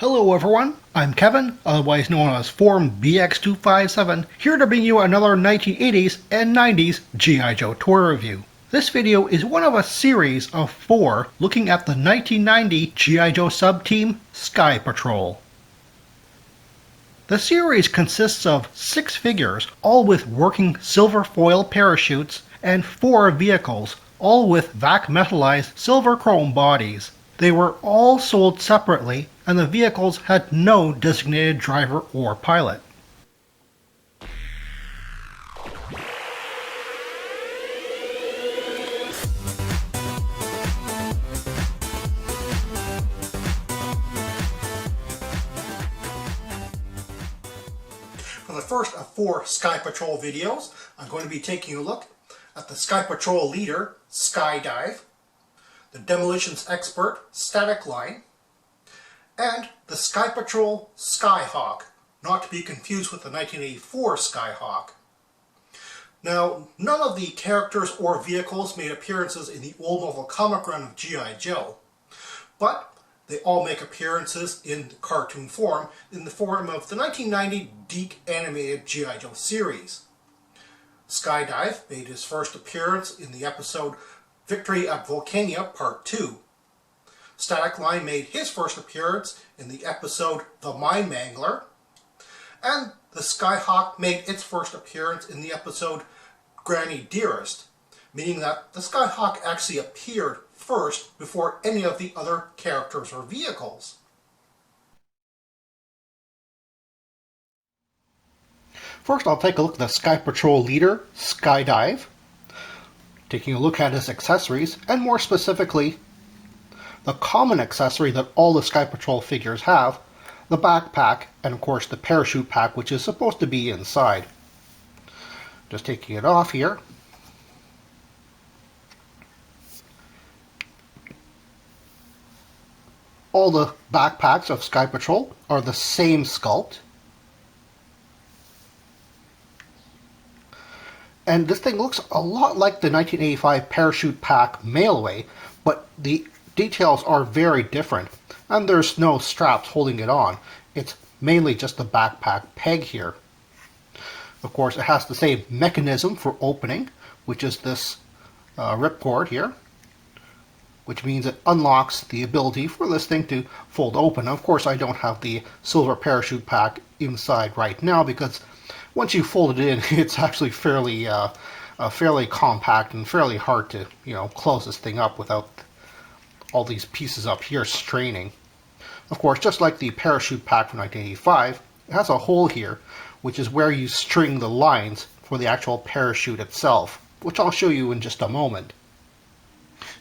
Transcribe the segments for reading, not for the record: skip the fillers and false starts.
Hello everyone, I'm Kevin, otherwise known as Form BX257, here to bring you another 1980s and 90s G.I. Joe toy review. This video is one of a series of 4 looking at the 1990 G.I. Joe sub-team Sky Patrol. The series consists of 6 figures, all with working silver foil parachutes, and 4 vehicles, all with vac metallized silver chrome bodies. They were all sold separately, and the vehicles had no designated driver or pilot. For the first of 4 Sky Patrol videos, I'm going to be taking a look at the Sky Patrol leader, Skydive, the demolitions expert, Static Line, and the Sky Patrol Skyhawk, not to be confused with the 1984 Skyhawk. Now, none of the characters or vehicles made appearances in the old novel comic run of G.I. Joe, but they all make appearances in cartoon form in the form of the 1990 DiC animated G.I. Joe series. Skydive made his first appearance in the episode Victory at Volcania Part 2. Static Line made his first appearance in the episode The Mind Mangler, and the Skyhawk made its first appearance in the episode Granny Dearest, meaning that the Skyhawk actually appeared first before any of the other characters or vehicles. First, I'll take a look at the Sky Patrol leader, Skydive, taking a look at his accessories, and more specifically, the common accessory that all the Sky Patrol figures have, the backpack, and of course the parachute pack, which is supposed to be inside. Just taking it off here. All the backpacks of Sky Patrol are the same sculpt. And this thing looks a lot like the 1985 parachute pack mail-away, but the details are very different. And there's no straps holding it on. It's mainly just the backpack peg here. Of course, it has the same mechanism for opening, which is this ripcord here, which means it unlocks the ability for this thing to fold open. Of course, I don't have the silver parachute pack inside right now because once you fold it in, it's actually fairly compact and fairly hard to, close this thing up without all these pieces up here straining. Of course, just like the parachute pack from 1985, it has a hole here, which is where you string the lines for the actual parachute itself, which I'll show you in just a moment.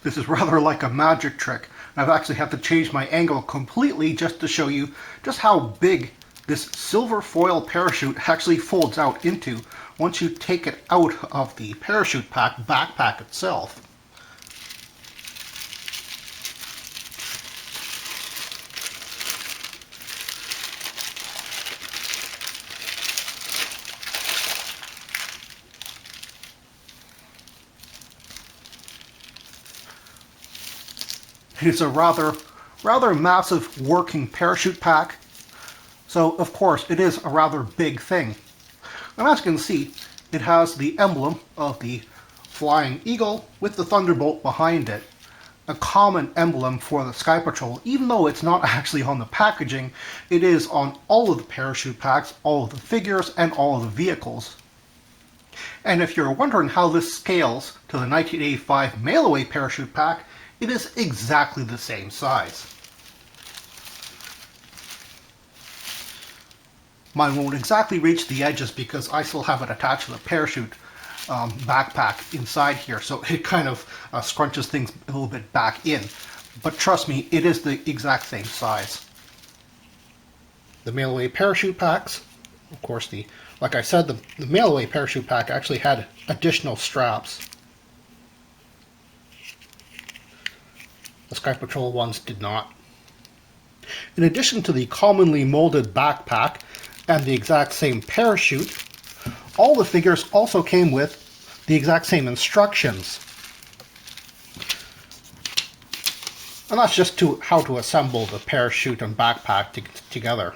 This is rather like a magic trick. I've actually had to change my angle completely just to show you just how big this silver foil parachute actually folds out into once you take it out of the parachute pack backpack itself. It is a rather massive working parachute pack. So, of course, it is a rather big thing. And as you can see, it has the emblem of the Flying Eagle with the Thunderbolt behind it. A common emblem for the Sky Patrol, even though it's not actually on the packaging, it is on all of the parachute packs, all of the figures, and all of the vehicles. And if you're wondering how this scales to the 1985 mail-away parachute pack, it is exactly the same size. Mine won't exactly reach the edges because I still have it attached to the parachute backpack inside here, so it kind of scrunches things a little bit back in. But trust me, it is the exact same size. The mail-away parachute packs, of course, like I said, the mail-away parachute pack actually had additional straps. The Sky Patrol ones did not. In addition to the commonly molded backpack and the exact same parachute, all the figures also came with the exact same instructions. And that's just how to assemble the parachute and backpack together.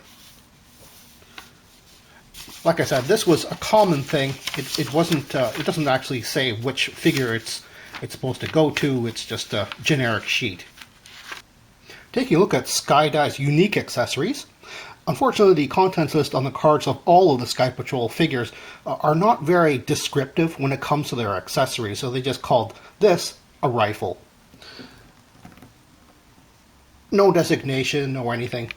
Like I said, this was a common thing. It wasn't. It doesn't actually say which figure it's supposed to go to. It's just a generic sheet. Taking a look at Skydive's unique accessories. Unfortunately, the contents list on the cards of all of the Sky Patrol figures are not very descriptive when it comes to their accessories, so they just called this a rifle. No designation or anything.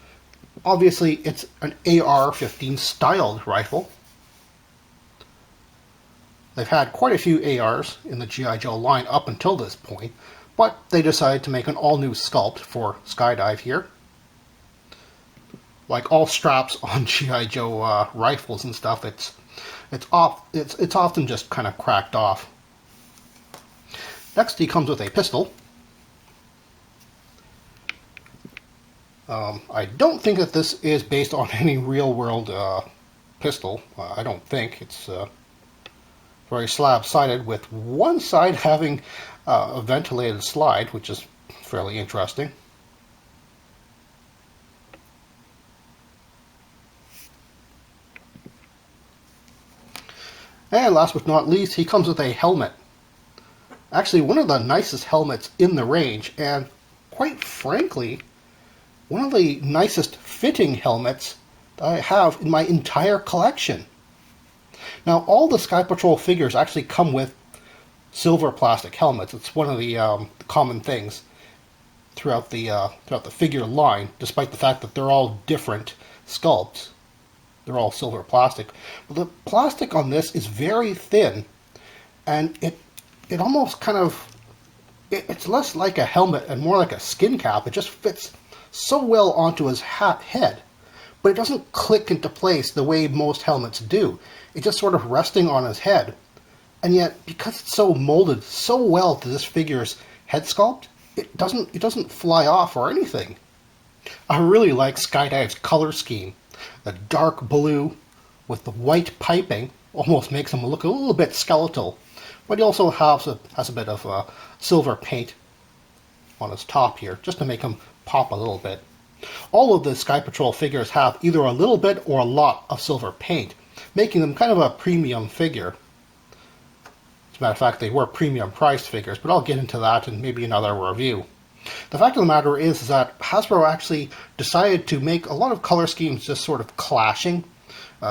Obviously, it's an AR-15 styled rifle. They've had quite a few ARs in the G.I. Joe line up until this point, but they decided to make an all-new sculpt for Skydive here. Like all straps on G.I. Joe rifles and stuff, it's often just kind of cracked off. Next, he comes with a pistol. I don't think that this is based on any real-world pistol. I don't think. It's very slab-sided, with one side having a ventilated slide, which is fairly interesting. And last but not least, he comes with a helmet. Actually, one of the nicest helmets in the range, and quite frankly, one of the nicest fitting helmets that I have in my entire collection. Now, all the Sky Patrol figures actually come with silver plastic helmets. It's one of the common things throughout the figure line, despite the fact that they're all different sculpts. They're all silver plastic. But the plastic on this is very thin, and it almost kind of, it's less like a helmet and more like a skin cap. It just fits so well onto his head, but it doesn't click into place the way most helmets do. It's just sort of resting on his head. And yet, because it's so molded so well to this figure's head sculpt, it doesn't fly off or anything. I really like Skydive's color scheme. The dark blue with the white piping almost makes him look a little bit skeletal, but he also has a bit of silver paint on his top here, just to make him pop a little bit. All of the Sky Patrol figures have either a little bit or a lot of silver paint, making them kind of a premium figure. As a matter of fact, they were premium priced figures, but I'll get into that in maybe another review. The fact of the matter is that Hasbro actually decided to make a lot of color schemes just sort of clashing.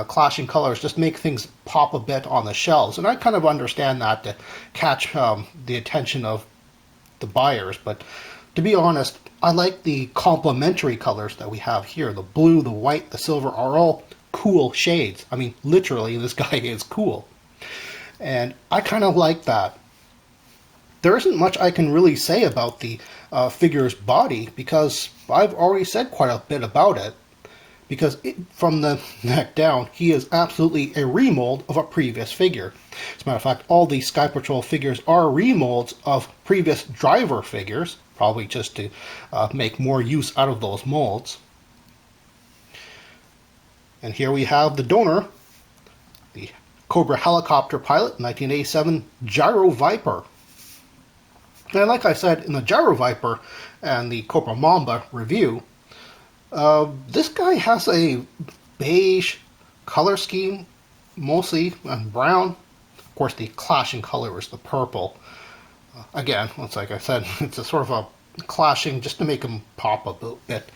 Clashing colors just make things pop a bit on the shelves, and I kind of understand that to catch the attention of the buyers, but to be honest, I like the complementary colors that we have here. The blue, the white, the silver are all cool shades. I mean, literally, this guy is cool. And I kind of like that. There isn't much I can really say about the figure's body, because I've already said quite a bit about it. Because from the neck down, he is absolutely a remold of a previous figure. As a matter of fact, all the Sky Patrol figures are remolds of previous driver figures, probably just to make more use out of those molds. And here we have the donor, the Cobra helicopter pilot, 1987 Gyro Viper. And like I said in the Gyro Viper and the Cobra Mamba review, this guy has a beige color scheme, mostly brown. Of course, the clashing color is the purple. Again, it's like I said, it's a sort of a clashing just to make him pop a bit.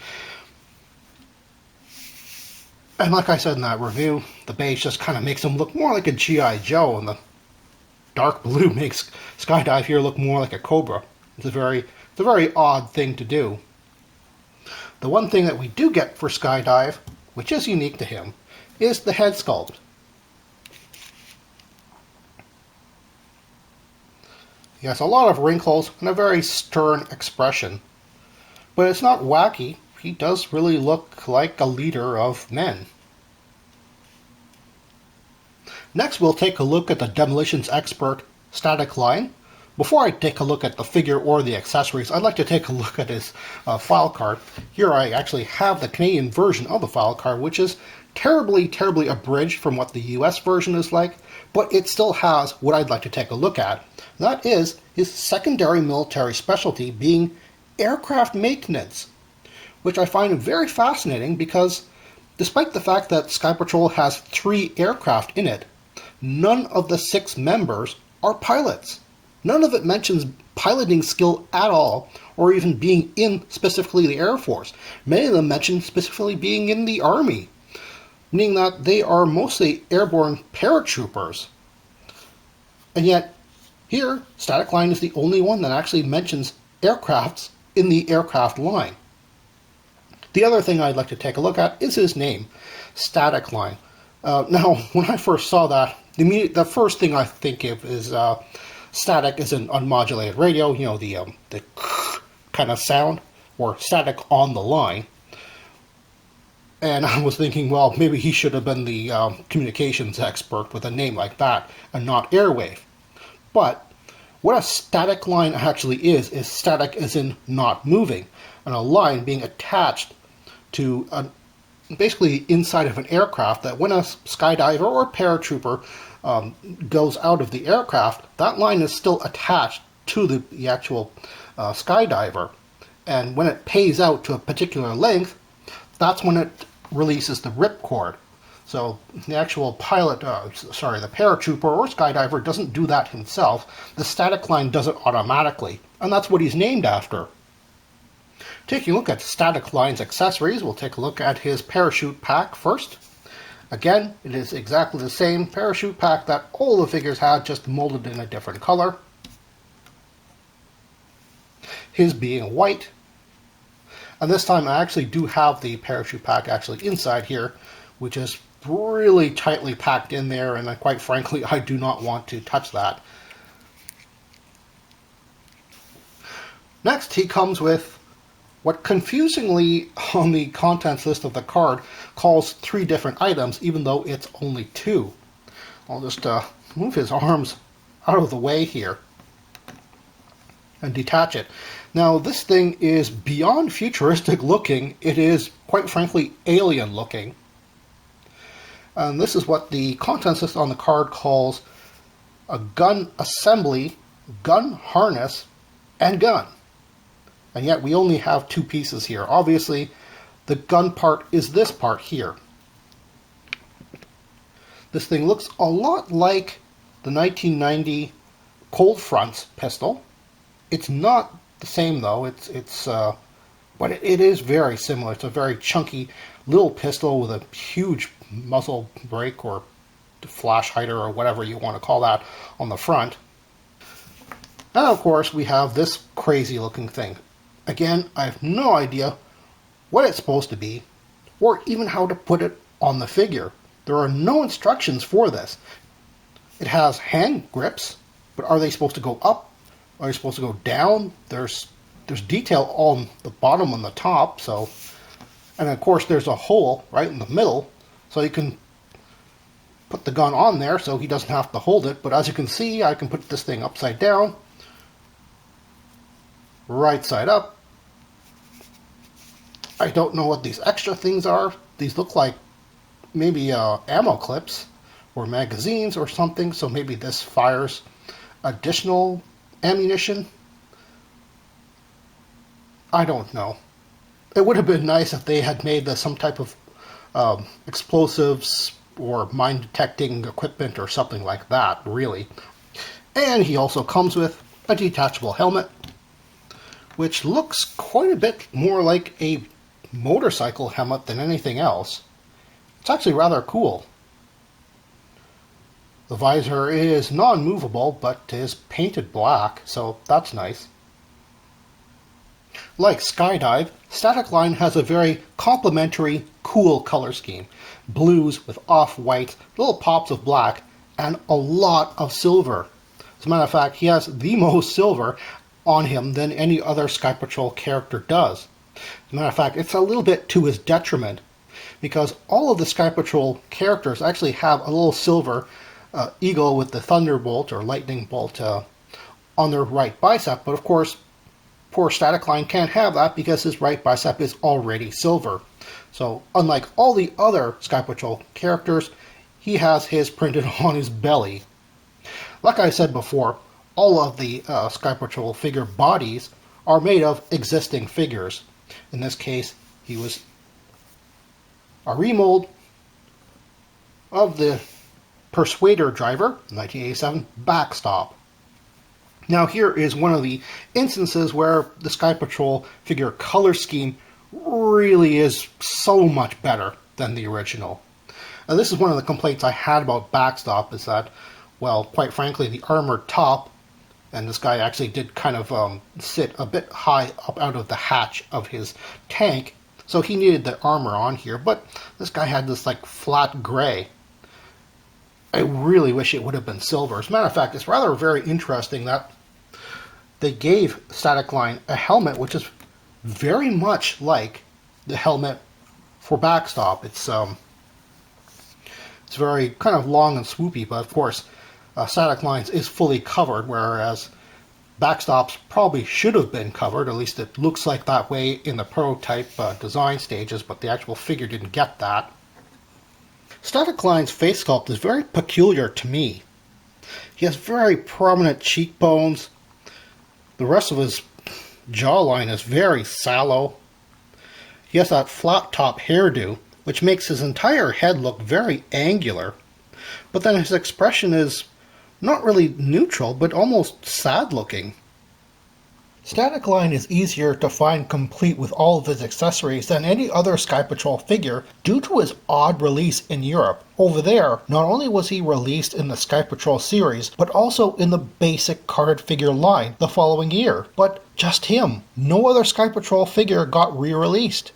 And like I said in that review, the beige just kind of makes him look more like a G.I. Joe, and the dark blue makes Skydive here look more like a Cobra. It's a very odd thing to do. The one thing that we do get for Skydive, which is unique to him, is the head sculpt. He has a lot of wrinkles and a very stern expression, but it's not wacky. He does really look like a leader of men. Next, we'll take a look at the Demolitions Expert static line. Before I take a look at the figure or the accessories, I'd like to take a look at his file card. Here I actually have the Canadian version of the file card, which is terribly, terribly abridged from what the US version is like, but it still has what I'd like to take a look at. That is his secondary military specialty being aircraft maintenance, which I find very fascinating because despite the fact that Sky Patrol has 3 aircraft in it, none of the 6 members are pilots. None of it mentions piloting skill at all, or even being in specifically the Air Force. Many of them mention specifically being in the Army, meaning that they are mostly airborne paratroopers. And yet, here, Static Line is the only one that actually mentions aircrafts in the aircraft line. The other thing I'd like to take a look at is his name, Static Line. Now, when I first saw that, the first thing I think of is static is an unmodulated radio, you know, the kind of sound, or static on the line. And I was thinking, well, maybe he should have been the communications expert with a name like that, and not Airwave. But what a static line actually is static as in not moving, and a line being attached to basically inside of an aircraft, that when a skydiver or paratrooper goes out of the aircraft, that line is still attached to the actual skydiver. And when it pays out to a particular length, that's when it releases the ripcord. So the actual pilot, the paratrooper or skydiver doesn't do that himself. The static line does it automatically, and that's what he's named after. Taking a look at Static Line's accessories, we'll take a look at his parachute pack first. Again, it is exactly the same parachute pack that all the figures had, just molded in a different color. His being white. And this time I actually do have the parachute pack actually inside here, which is really tightly packed in there, and quite frankly, I do not want to touch that. Next, he comes with what confusingly on the contents list of the card calls 3 different items, even though it's only 2. I'll just move his arms out of the way here and detach it. Now, this thing is beyond futuristic looking. It is, quite frankly, alien looking. And this is what the contents list on the card calls a gun assembly, gun harness, and gun. And yet we only have 2 pieces here. Obviously, the gun part is this part here. This thing looks a lot like the 1990 Cold Front's pistol. It's not the same though. But it is very similar. It's a very chunky little pistol with a huge muzzle brake or flash hider or whatever you want to call that on the front. And of course we have this crazy looking thing. Again, I have no idea what it's supposed to be, or even how to put it on the figure. There are no instructions for this. It has hand grips, but are they supposed to go up? Are they supposed to go down? There's detail on the bottom and the top, and of course there's a hole right in the middle, so you can put the gun on there so he doesn't have to hold it. But as you can see, I can put this thing upside down, right side up. I don't know what these extra things are. These look like maybe ammo clips or magazines or something, so maybe this fires additional ammunition. I don't know. It would have been nice if they had made some type of explosives or mine detecting equipment or something like that, really. And he also comes with a detachable helmet, which looks quite a bit more like a motorcycle helmet than anything else. It's actually rather cool. The visor is non-movable, but is painted black, so that's nice. Like Skydive, Static Line has a very complementary, cool color scheme. Blues with off-white, little pops of black, and a lot of silver. As a matter of fact, he has the most silver on him than any other Sky Patrol character does. As a matter of fact, it's a little bit to his detriment, because all of the Sky Patrol characters actually have a little silver eagle with the thunderbolt or lightning bolt on their right bicep, but of course poor Static Line can't have that because his right bicep is already silver. So unlike all the other Sky Patrol characters, he has his printed on his belly. Like I said before, all of the Sky Patrol figure bodies are made of existing figures. In this case, he was a remold of the Persuader driver, 1987 backstop. Now here is one of the instances where the Sky Patrol figure color scheme really is so much better than the original. Now this is one of the complaints I had about backstop, is that, well, quite frankly, the armored top, and this guy actually did kind of sit a bit high up out of the hatch of his tank, so he needed the armor on here, but this guy had this like flat gray. I really wish it would have been silver. As a matter of fact, it's rather very interesting that they gave Static Line a helmet which is very much like the helmet for backstop. It's very kind of long and swoopy, but of course Static Lines is fully covered, whereas backstops probably should have been covered. At least it looks like that way in the prototype design stages, but the actual figure didn't get that. Static Line's face sculpt is very peculiar to me. He has very prominent cheekbones. The rest of his jawline is very sallow. He has that flat top hairdo, which makes his entire head look very angular. But then his expression is not really neutral, but almost sad looking. Static Line is easier to find complete with all of his accessories than any other Sky Patrol figure due to his odd release in Europe. Over there, not only was he released in the Sky Patrol series, but also in the basic card figure line the following year. But just him. No other Sky Patrol figure got re-released.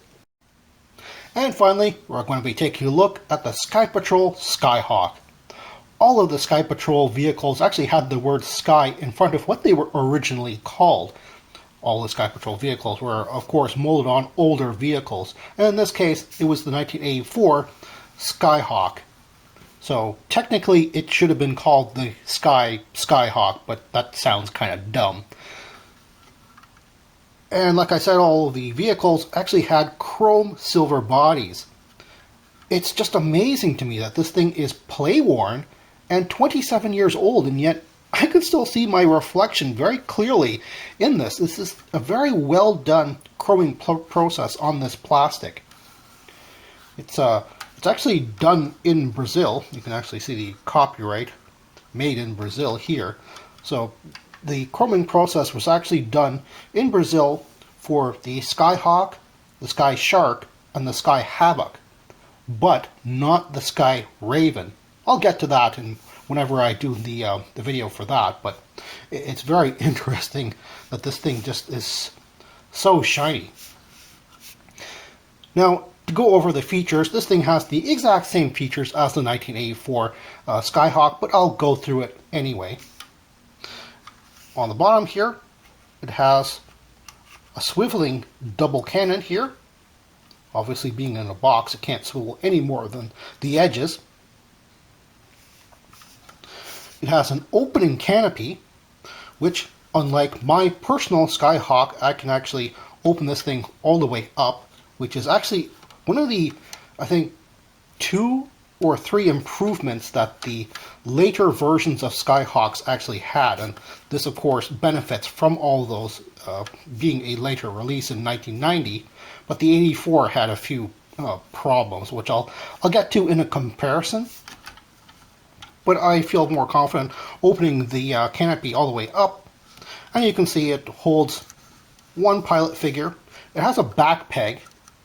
And finally, we're going to be taking a look at the Sky Patrol Skyhawk. All of the Sky Patrol vehicles actually had the word Sky in front of what they were originally called. All the Sky Patrol vehicles were, of course, molded on older vehicles. And in this case, it was the 1984 Skyhawk. So technically, it should have been called the Skyhawk, but that sounds kind of dumb. And like I said, all of the vehicles actually had chrome silver bodies. It's just amazing to me that this thing is play-worn and 27 years old, and yet I can still see my reflection very clearly in this. This is a very well done chroming process on this plastic. It's actually done in Brazil. You can actually see the copyright, made in Brazil here. So the chroming process was actually done in Brazil for the Skyhawk, the Sky Shark, and the Sky Havoc, but not the Sky Raven. I'll get to that whenever I do the video for that, but it's very interesting that this thing just is so shiny. Now, to go over the features, this thing has the exact same features as the 1984 Skyhawk, but I'll go through it anyway. On the bottom here, it has a swiveling double cannon here. Obviously, being in a box, it can't swivel any more than the edges. It has an opening canopy, which, unlike my personal Skyhawk, I can actually open this thing all the way up, which is actually one of the, I think, 2 or 3 improvements that the later versions of Skyhawks actually had. And this, of course, benefits from all those being a later release in 1990. But the 84 had a few problems, which I'll get to in a comparison. But I feel more confident opening the canopy all the way up. And you can see it holds one pilot figure. It has a back peg,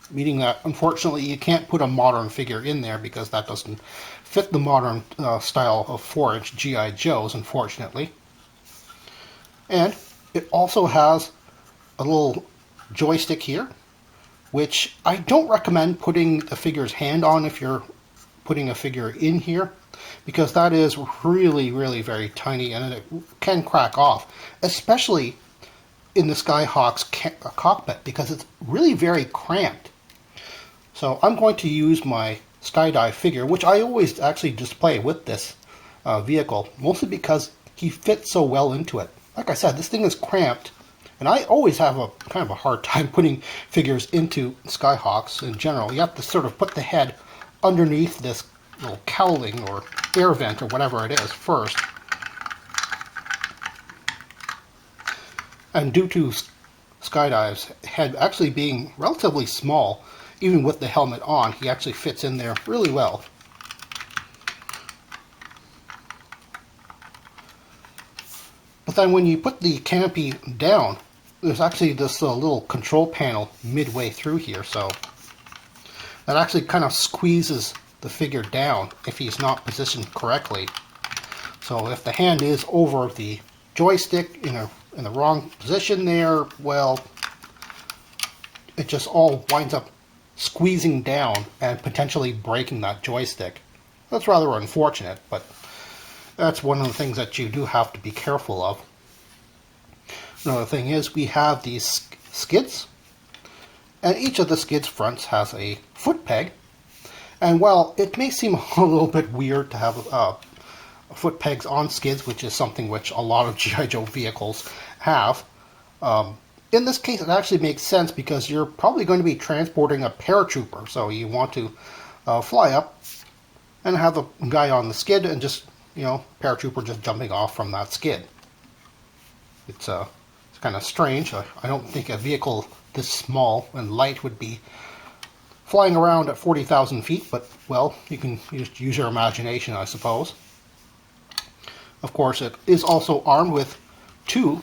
meaning that unfortunately you can't put a modern figure in there because that doesn't fit the modern style of 4-inch G.I. Joes, unfortunately. And it also has a little joystick here, which I don't recommend putting the figure's hand on if you're putting a figure in here, because that is really, really very tiny and it can crack off, especially in the Skyhawk's cockpit, because it's really very cramped. So I'm going to use my Skydive figure, which I always actually display with this vehicle, mostly because he fits so well into it. Like I said, this thing is cramped, and I always have a kind of a hard time putting figures into Skyhawks in general. You have to sort of put the head underneath this little cowling or air vent or whatever it is first. And due to Skydive's head actually being relatively small. Even with the helmet on, he actually fits in there really well. But then when you put the canopy down, there's actually this little control panel midway through here, so that actually kind of squeezes the figure down if he's not positioned correctly. So if the hand is over the joystick in the wrong position there, well, it just all winds up squeezing down and potentially breaking that joystick. That's rather unfortunate, but that's one of the things that you do have to be careful of. Another thing is we have these skids, and each of the skids fronts has a foot peg. And while it may seem a little bit weird to have foot pegs on skids, which is something which a lot of G.I. Joe vehicles have, in this case it actually makes sense because you're probably going to be transporting a paratrooper, so you want to fly up and have the guy on the skid and just, paratrooper just jumping off from that skid. It's kind of strange. I don't think a vehicle this small and light would be flying around at 40,000 feet, but, well, you can just use your imagination, I suppose. Of course, it is also armed with 2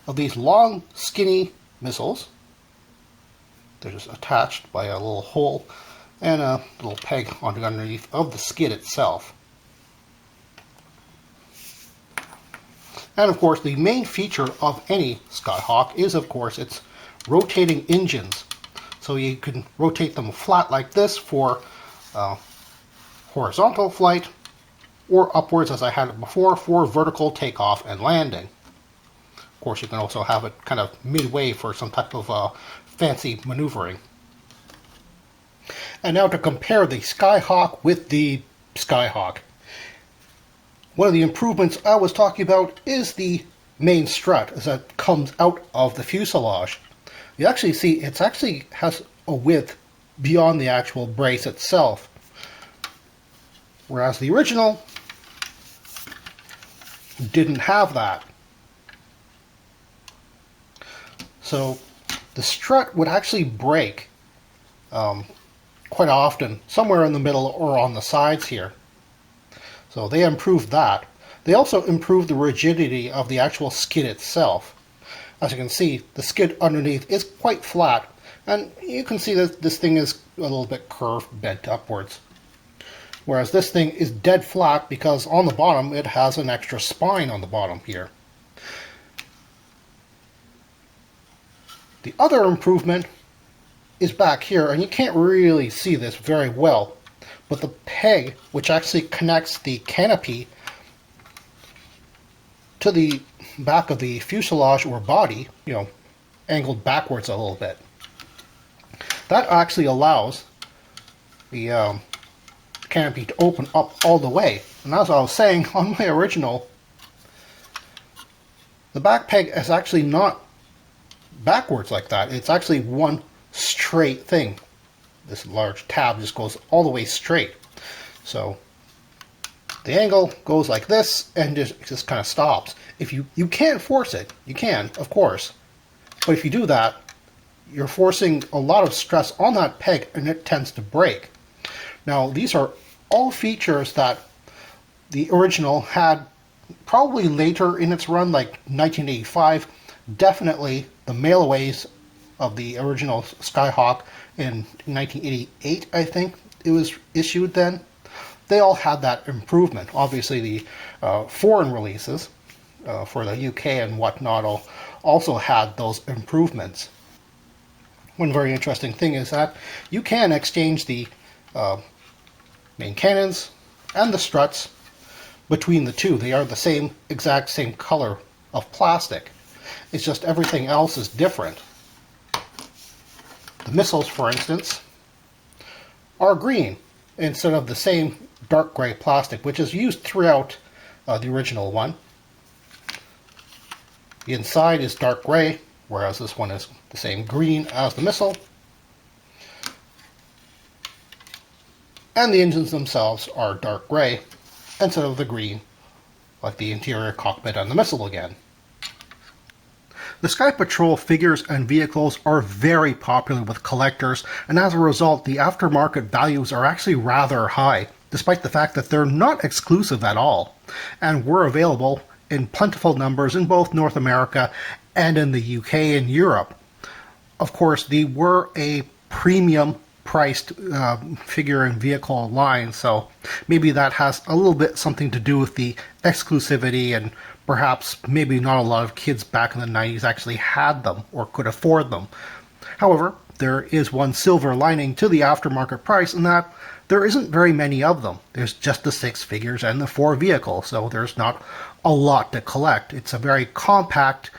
of these long, skinny missiles. They're just attached by a little hole and a little peg underneath of the skid itself. And of course, the main feature of any Skyhawk is, of course, its rotating engines. So you can rotate them flat like this for horizontal flight, or upwards, as I had it before, for vertical takeoff and landing. Of course, you can also have it kind of midway for some type of fancy maneuvering. And now to compare the Skyhawk with the Skyhawk. One of the improvements I was talking about is the main strut as it comes out of the fuselage. You actually see it actually has a width beyond the actual brace itself. Whereas the original didn't have that. So the strut would actually break quite often, somewhere in the middle or on the sides here. So they improved that. They also improved the rigidity of the actual skid itself. As you can see, the skid underneath is quite flat, and you can see that this thing is a little bit curved, bent upwards. Whereas this thing is dead flat because on the bottom it has an extra spine on the bottom here. The other improvement is back here, and you can't really see this very well, but the peg which actually connects the canopy to the back of the fuselage or body, angled backwards a little bit. That actually allows the canopy to open up all the way. And as I was saying, on my original, the back peg is actually not backwards like that. It's actually one straight thing. This large tab just goes all the way straight. So the angle goes like this and just kind of stops. If you can't force it, you can, of course. But if you do that, you're forcing a lot of stress on that peg and it tends to break. Now, these are all features that the original had probably later in its run, like 1985. Definitely the mailaways of the original Skyhawk in 1988, I think it was issued then. They all had that improvement. Obviously, the foreign releases for the UK and whatnot also had those improvements. One very interesting thing is that you can exchange the main cannons and the struts between the two. They are the exact same color of plastic. It's just everything else is different. The missiles, for instance, are green instead of the same dark gray plastic, which is used throughout the original one. The inside is dark gray, whereas this one is the same green as the missile. And the engines themselves are dark gray instead of the green, like the interior cockpit and the missile again. The Sky Patrol figures and vehicles are very popular with collectors, and as a result, the aftermarket values are actually rather high, despite the fact that they're not exclusive at all, and were available in plentiful numbers in both North America and in the UK and Europe. Of course, they were a premium priced figure and vehicle line, so maybe that has a little bit something to do with the exclusivity, and perhaps maybe not a lot of kids back in the 90s actually had them or could afford them. However, there is one silver lining to the aftermarket price, in that there isn't very many of them. There's just the 6 figures and the 4 vehicles, so there's not a lot to collect. It's a very compact,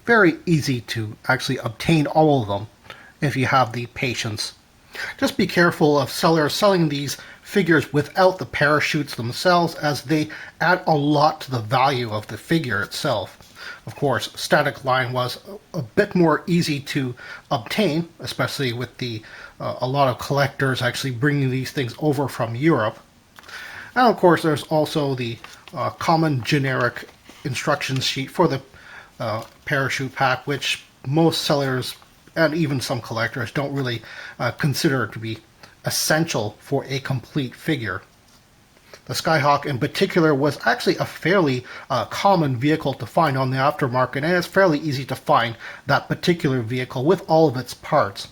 very easy to actually obtain all of them if you have the patience. Just be careful of sellers selling these figures without the parachutes themselves, as they add a lot to the value of the figure itself. Of course, static line was a bit more easy to obtain, especially with a lot of collectors actually bringing these things over from Europe. And of course, there's also the common generic instructions sheet for the parachute pack, which most sellers and even some collectors don't really consider to be essential for a complete figure. The Skyhawk in particular was actually a fairly common vehicle to find on the aftermarket, and it's fairly easy to find that particular vehicle with all of its parts.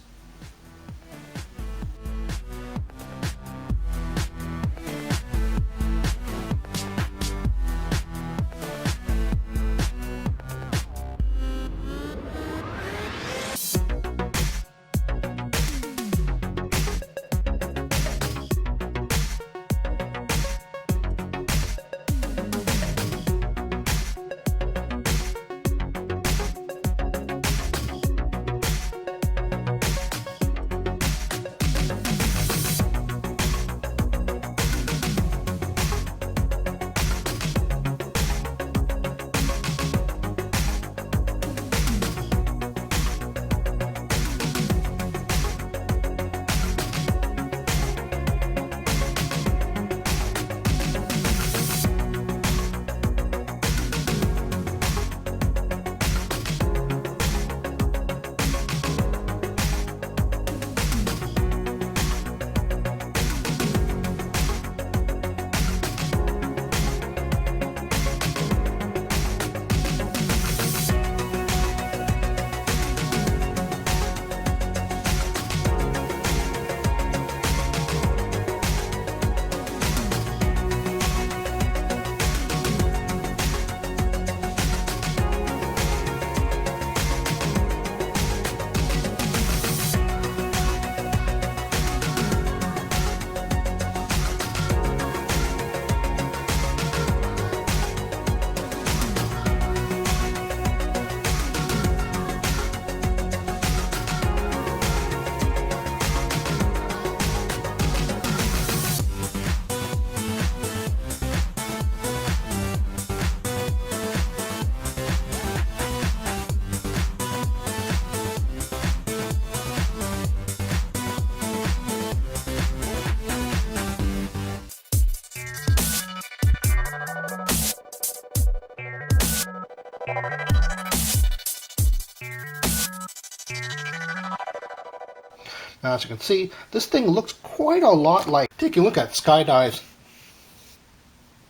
Now, as you can see, this thing looks quite a lot like, taking a look at Skydive's.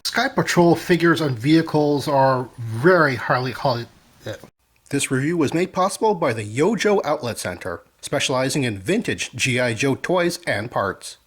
Sky Patrol figures and vehicles are very highly. This review was made possible by the Yojo Outlet Center, specializing in vintage G.I. Joe toys and parts.